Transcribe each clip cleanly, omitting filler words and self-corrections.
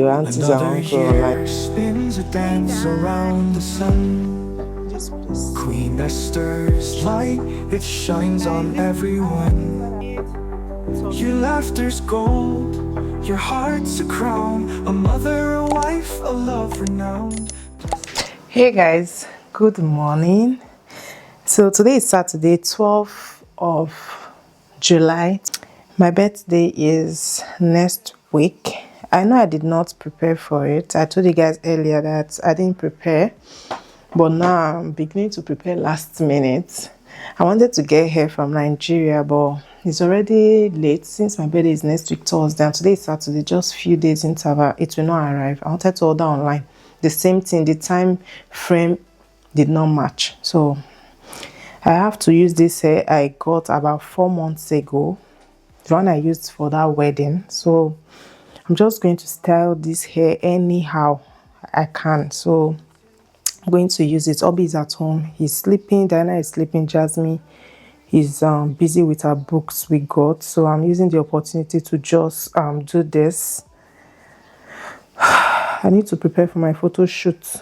Your aunties and uncle like spins a dance around the sun. this place. Queen Esther's light, it shines on everyone. Your laughter's gold, your heart's a crown, a mother, a wife, a love renowned. Hey guys, good morning. So today is Saturday, 12th of July. My birthday is next week. I know I did not prepare for it. I told you guys earlier that I didn't prepare, but now I'm beginning to prepare last minute. I wanted to get here from Nigeria, but it's already late since my birthday is next week Thursday and today is Saturday, just few days interval. It will not arrive. I wanted to order online. The same thing, the time frame did not match. So I have to use this hair I got about 4 months ago. The one I used for that wedding. So I'm just going to style this hair anyhow I can. So I'm going to use it. Obi is at home. He's sleeping. Diana is sleeping. Jasmine is busy with her books we got. So I'm using the opportunity to just do this. I need to prepare for my photo shoot.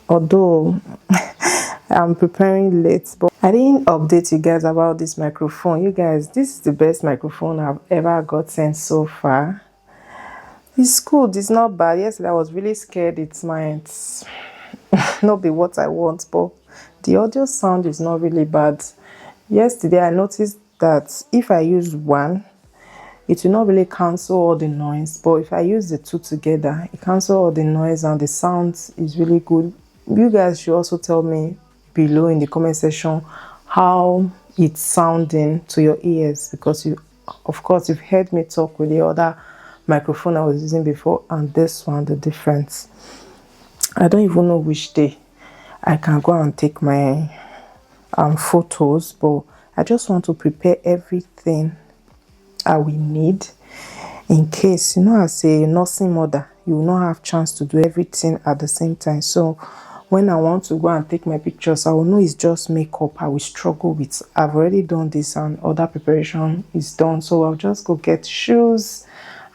Although I'm preparing late, but I didn't update you guys about this microphone. You guys, this is the best microphone I've ever gotten so far. It's good, it's not bad. Yesterday I was really scared it might not be what I want, but the audio sound is not really bad. Yesterday I noticed that if I use one, it will not really cancel all the noise, but if I use the two together, it cancels all the noise and the sound is really good. You guys should also tell me below in the comment section how it's sounding to your ears, because you, of course, you've heard me talk with the other microphone I was using before and this one, the difference. I don't even know which day I can go and take my photos, but I just want to prepare everything I will need in case, you know, as a nursing mother, you will not have chance to do everything at the same time. So when I want to go and take my pictures, I will know it's just makeup I will struggle with. I've already done this and other preparation is done, so I'll just go get shoes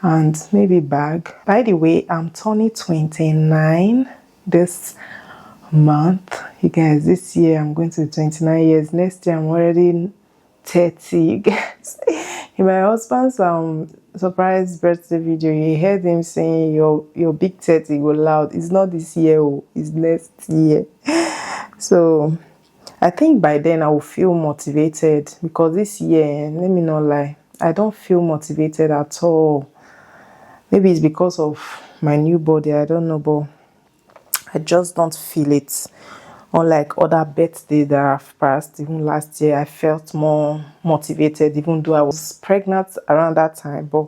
and maybe bag. By the way, I'm turning 29 this month. You guys, this year I'm going to be 29 years. Next year I'm already 30. You guys, in my husband's surprise birthday video, you heard him saying your big 30 go loud. It's not this year, it's next year. So I think by then I will feel motivated, because this year, let me not lie, I don't feel motivated at all. Maybe it's because of my new body, I don't know, but I just don't feel it. Unlike other birthdays that I've passed, even last year, I felt more motivated, even though I was pregnant around that time, but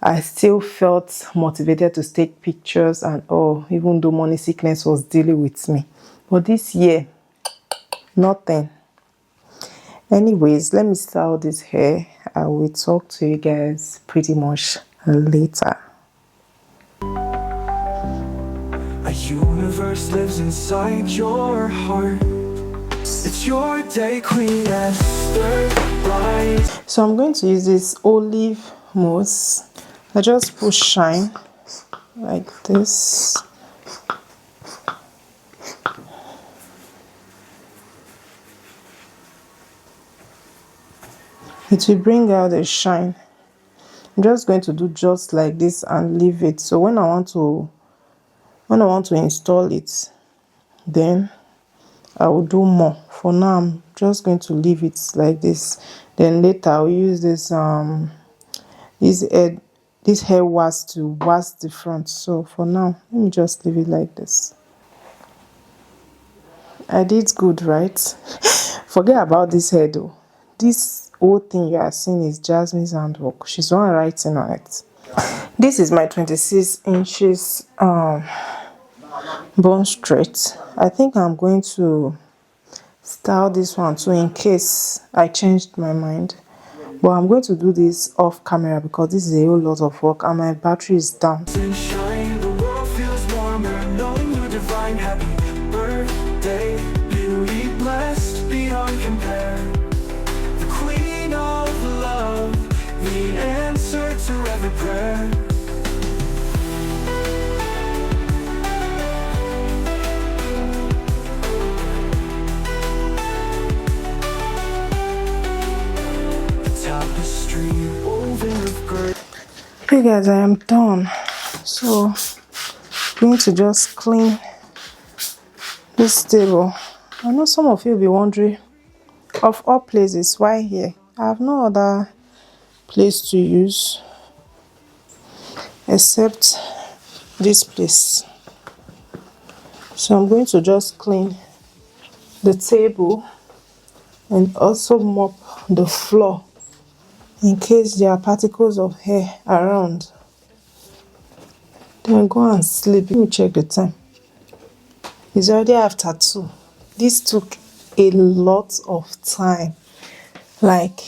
I still felt motivated to take pictures and all, even though money sickness was dealing with me. But this year, nothing. Anyways, let me style this hair. I will talk to you guys pretty much later. A universe lives inside your heart. It's your day, Queen Esther. Rise. So I'm going to use this olive mousse. I just put shine like this. It will bring out the shine. I'm just going to do just like this and leave it. So when I want to install it, then I will do more. For now, I'm just going to leave it like this. Then later I'll use this this hair wax to wax the front. So for now, let me just leave it like this. I did good, right? Forget about this hair though. This whole thing you are seeing is Jasmine's handwork. She's the one writing on it. This is my 26 inches bone straight. I think I'm going to style this one too in case I changed my mind. But I'm going to do this off camera because this is a whole lot of work and my battery is down. Sunshine, the world feels warmer, knowing you're divine. Happy birthday, beauty blessed beyond compare. The queen of love, the answer to every prayer. You guys, I am done. So I'm going to just clean this table. I know some of you will be wondering, of all places, why here? I have no other place to use except this place. So I'm going to just clean the table and also mop the floor in case there are particles of hair around. Then go and sleep. Let me check the time. It's already after 2. This took a lot of time. Like,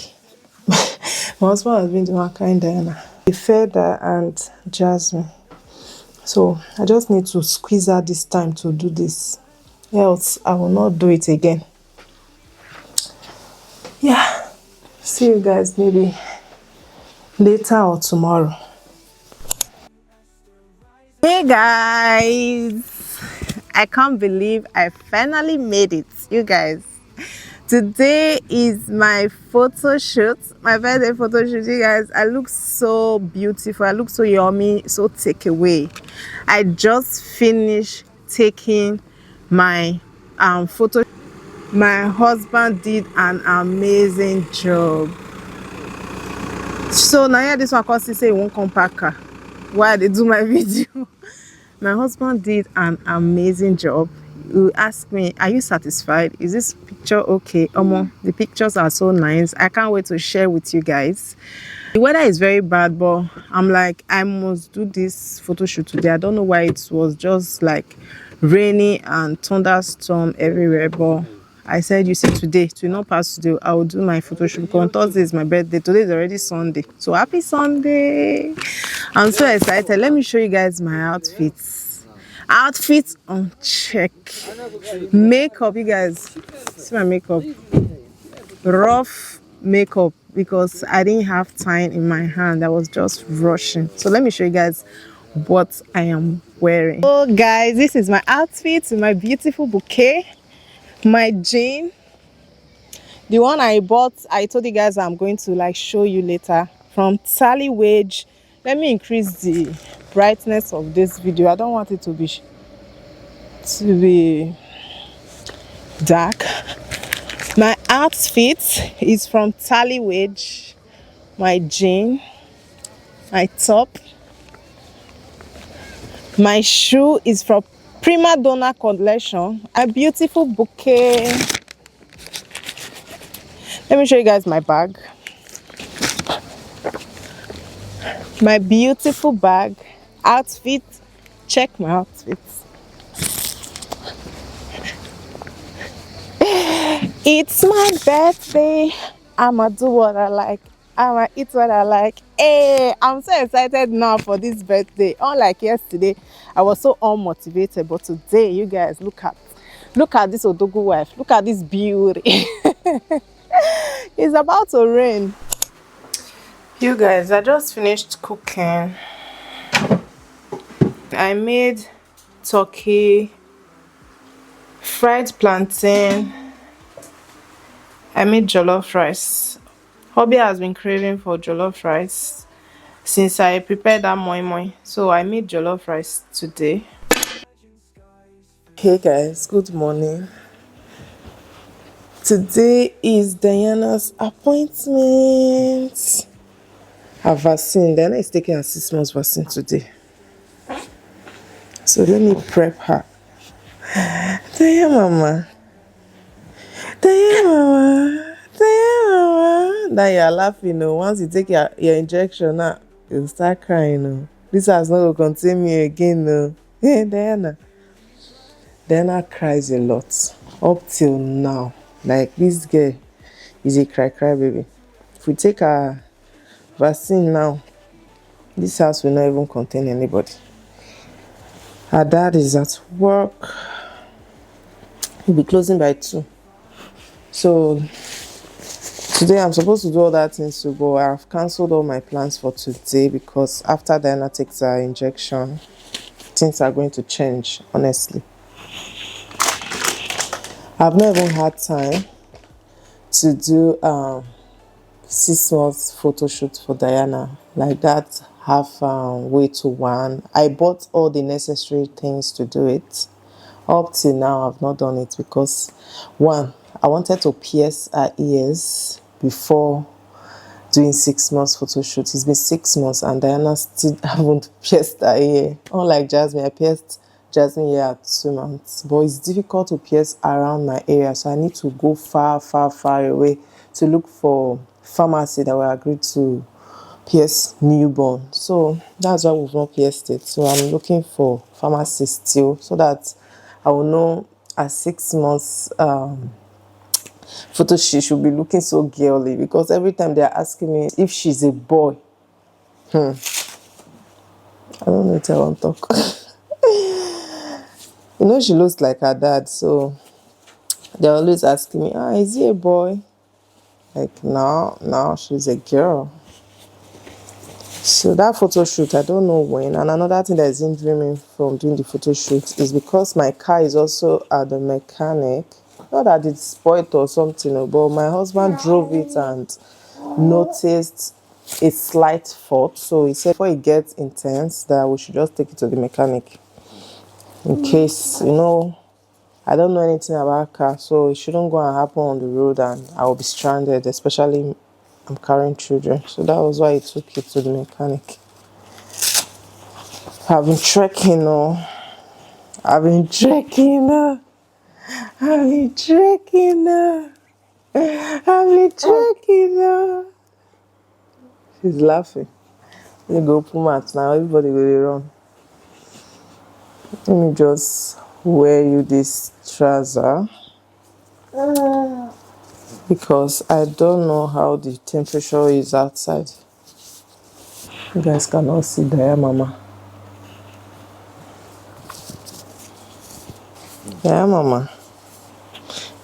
my husband has been doing kind Diana, Feather and Jasmine. So I just need to squeeze out this time to do this. Else I will not do it again. Yeah. See you guys maybe later or tomorrow. Hey guys, I can't believe I finally made it. You guys, today is my photo shoot, my birthday photo shoot. You guys, I look so beautiful, I look so yummy, so takeaway. I just finished taking my photo. My husband did an amazing job. So now yeah, this one cause he say he won't come back while they do my video. My husband did an amazing job. He asked me, are you satisfied? Is this picture okay? The pictures are so nice. I can't wait to share with you guys. The weather is very bad, but I'm like, I must do this photo shoot today. I don't know why it was just like rainy and thunderstorm everywhere, but I said, you see, today, to not pass today, I will do my photo shoot because on Thursday is my birthday. Today is already Sunday. So happy Sunday. I'm so excited. Let me show you guys my outfits. Outfits on check. Makeup, you guys. See my makeup. Rough makeup because I didn't have time in my hand. I was just rushing. So let me show you guys what I am wearing. So guys, this is my outfit with my beautiful bouquet. My jean, the one I bought, I told you guys I'm going to like show you later, from Tally Wage. Let me increase the brightness of this video. I don't want it to be dark. My outfit is from Tally Wage. My jean, my top, my shoe is from Prima Donna collection. A beautiful bouquet. Let me show you guys my bag. My beautiful bag. Outfit. Check my outfits. It's my birthday. I'ma do what I like. I'ma eat what I like. Hey, I'm so excited now for this birthday. Unlike yesterday, I was so unmotivated. But today, you guys, look at this Odogu wife. Look at this beauty. It's about to rain. You guys, I just finished cooking. I made turkey, fried plantain. I made jollof rice. Hobby has been craving for jollof rice since I prepared that moi moi. So I made jollof rice today. Hey guys, good morning. Today is Diana's appointment. Her vaccine. Diana is taking her 6 months vaccine today. So let me prep her. Diana mama. Diana mama. Diana mama. Now you're laughing, once you take your injection now, you'll start crying. This has not going to contain me again. Hey, Diana. Diana cries a lot. Up till now. Like, this girl is a cry baby. If we take her vaccine now, this house will not even contain anybody. Her dad is at work. He'll be closing by 2. So today I'm supposed to do all that things too, but I've cancelled all my plans for today because after Diana takes her injection, things are going to change, honestly. I've not even had time to do 6 months photo shoot for Diana. Like, that halfway to one. I bought all the necessary things to do it. Up till now, I've not done it because, one, I wanted to pierce her ears before doing 6 months photo shoot. It's been 6 months and Diana still haven't pierced her ear. Unlike Jasmine, I pierced Jasmine ear at 2 months. But it's difficult to pierce around my area, so I need to go far away to look for pharmacy that will agree to pierce newborn. So that's why we've not pierced it. So I'm looking for pharmacy still so that I will know at 6 months photo she should be looking so girly, because every time they're asking me if she's a boy. I don't know what I want to talk. You know, she looks like her dad, so they're always asking me, is he a boy? Like, no, she's a girl. So that photo shoot, I don't know when. And another thing that is hindering me from doing the photo shoot is because my car is also at the mechanic. Not that it's spoiled or something, but my husband drove it and noticed a slight fault. So he said before it gets intense that we should just take it to the mechanic. In case, I don't know anything about car, so it shouldn't go and happen on the road and I will be stranded, especially I'm carrying children. So that was why he took it to the mechanic. I've been trekking. She's laughing. You go pull mat now, everybody will run. Let me just wear you this trouser because I don't know how the temperature is outside. You guys cannot see there, Mama. Yeah, Mama.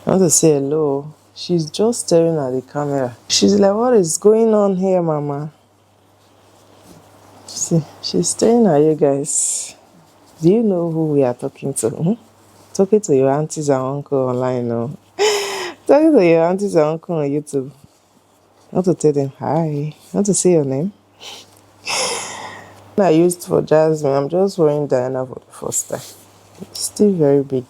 I want to say hello. She's just staring at the camera. She's like, what is going on here, Mama? See, she's staring at you guys. Do you know who we are talking to? Talking to your aunties and uncle online, no? Talking to your aunties and uncle on YouTube. I want to tell them hi. I want to say your name. I used for Jasmine. I'm just wearing Diana for the first time. It's still very big.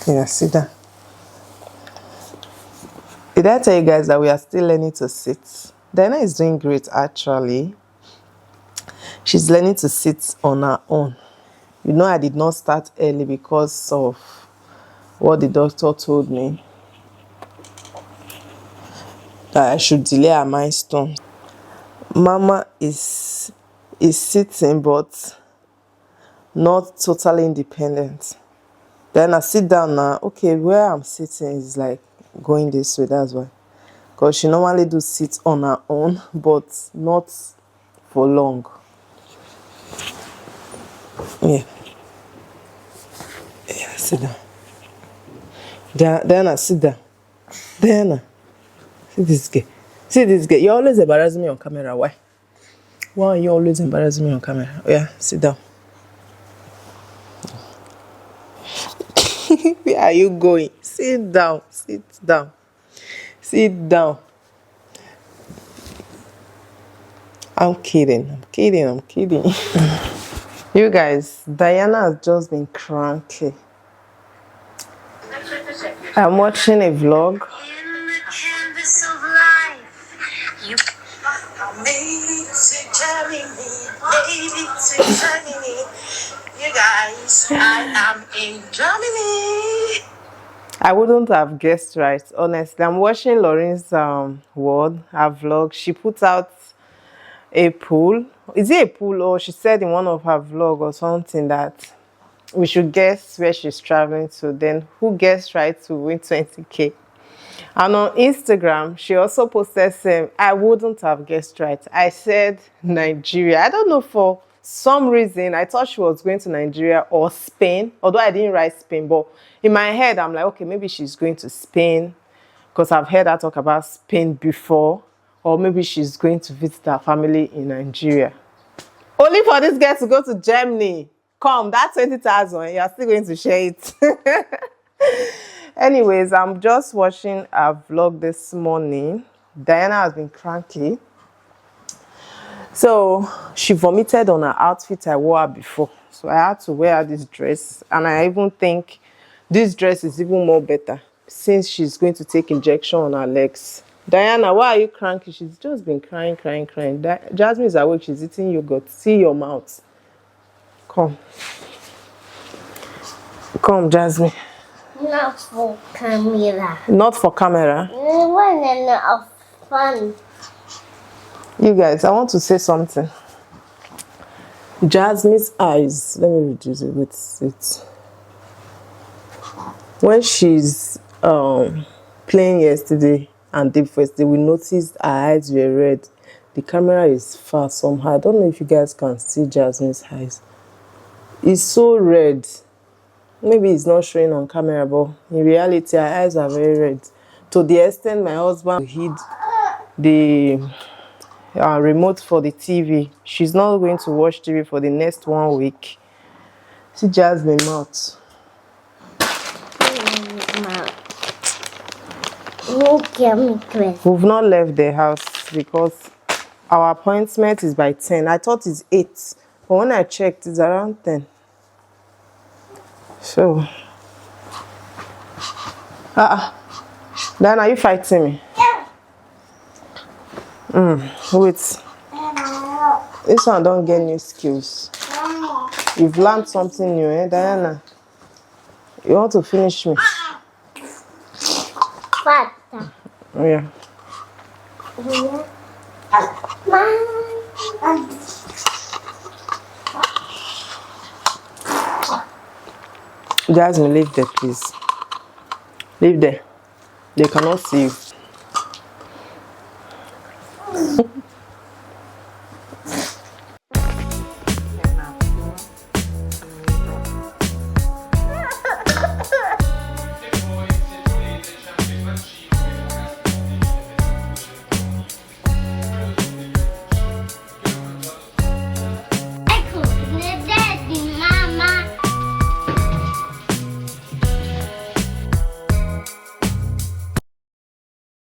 Yeah, sit down. Did I tell you guys that we are still learning to sit? Diana is doing great, actually. She's learning to sit on her own. I did not start early because of what the doctor told me, that I should delay her milestone. Mama is sitting, but not totally independent. Then I sit down now. Okay, where I'm sitting is like going this way. That's why. Because she normally do sit on her own, but not for long. Yeah. Yeah, sit down. Diana, sit down. Diana. See this girl. See this girl. You always embarrassing me on camera. Why? Why are you always embarrassing me on camera? Oh, yeah, sit down. Where are you going? Sit down. Sit down. Sit down. I'm kidding. You guys, Diana has just been cranky. I'm watching a vlog. In the canvas of life, you to carry me. You guys, I am in Germany. I wouldn't have guessed right, honestly. I'm watching Lauren's world, her vlog. She put out a poll. Is it a poll, or she said in one of her vlog or something that we should guess where she's traveling to? Then who guessed right to win 20k? And on Instagram, she also posted saying, I wouldn't have guessed right. I said Nigeria. I don't know, for some reason, I thought she was going to Nigeria or Spain, although I didn't write Spain. But in my head, I'm like, okay, maybe she's going to Spain because I've heard her talk about Spain before. Or maybe she's going to visit her family in Nigeria. Only for this girl to go to Germany. Come, that 20,000, you are still going to share it. Anyways, I'm just watching a vlog this morning. Diana has been cranky. So she vomited on her outfit I wore her before. So I had to wear this dress. And I even think this dress is even more better since she's going to take injection on her legs. Diana, why are you cranky? She's just been crying. Jasmine is awake. She's eating yogurt. See your mouth. Come. Come, Jasmine. Not for camera. Not for camera? One of fun. You guys, I want to say something. Jasmine's eyes. Let me reduce it with it. When she's playing yesterday and day before yesterday, we noticed her eyes were red. The camera is far somehow. I don't know if you guys can see Jasmine's eyes. It's so red. Maybe it's not showing on camera, but in reality, her eyes are very red. To the extent my husband hid the remote for the TV. She's not going to watch TV for the next 1 week. See Jasmine mouth. We've not left the house because our appointment is by 10. I thought it's 8, but when I checked, it's around 10. So, Dan, are you fighting me? Wait. This one don't get new skills. You've learned something new, eh, Diana? You want to finish me? What? Oh, yeah. Jasmine, leave there, please. Leave there. They cannot see you.